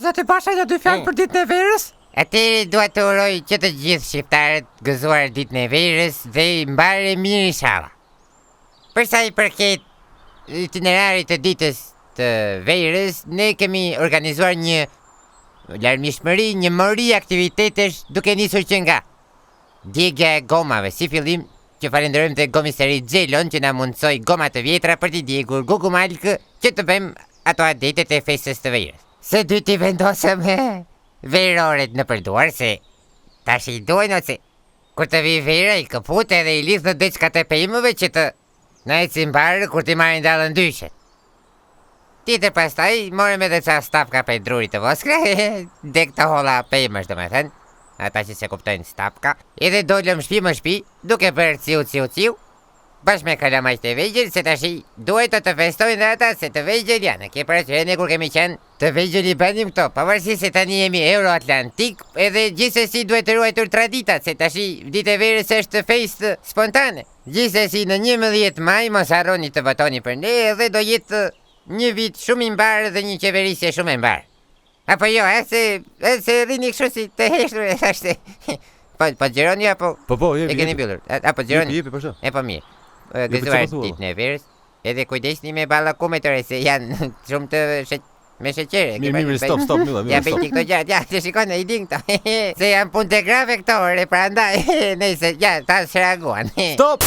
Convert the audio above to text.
Zoti Basha do dy fjalë për ditën e verës? Atëherë dua të uroj që të gjithë shqiptarët gëzuar ditën e verës dhe mbarë mirë inshallah. Për sa i përket itinerarit të ditës të verës, ne kemi organizuar një larmishmëri, një mori aktivitetesh duke nisur që nga djegja e gomave, si fillim që falenderojmë te komisari Xhelon që na mundsoi goma të vjetra për t'i djegur gugumalkë që të bëjmë ato adetet e festës të verës. Së dyti vendosëm veroret në përduar se tash i dojnë ose kur të vi vera i këput edhe i lidh në diçka të pejmëve që të na ecin barë kur t'i marrin dallën dyshe. Tjetër pastaj morëm edhe ca stapka për drurit të voskra, dek të holla pejmësh domethënë, ata që se kuptojnë stapka, edhe dolëm shtëpi më shtëpi, duke bërë ciu, bashkë me kalamajt e vegjël, se tash duhet të festojnë dhe ata se të vegjël janë, ke parasysh ne kur kemi qenë të vegjël i bënim këto, pavarësisht se tani jemi Euroatlantik, edhe gjithsesi duhet të ruajtur traditat, se tash ditë e verës është festë spontane. Gjithsesi në 11 maj mos harroni të votoni për ne, edhe do jetë një vit shumë i mbarë dhe një qeverisje shumë e mbarë. Apo jo, se rrini kështu si të heshtur, thashtë. Po xhironi apo? Po, jepi. E keni mbyllur. Apo xhironi? Jepi, po. E po mirë. Gëzuar ditën e verës, edhe kujdesni me ballakumet se janë shumë të me sheqere. Mirë, stop, Milla, ja bëj këto gjatë, ja, të shikoni, i din këto. Se janë punë të grave këto, prandaj, nëse, ja, ta shreaguan. Stop!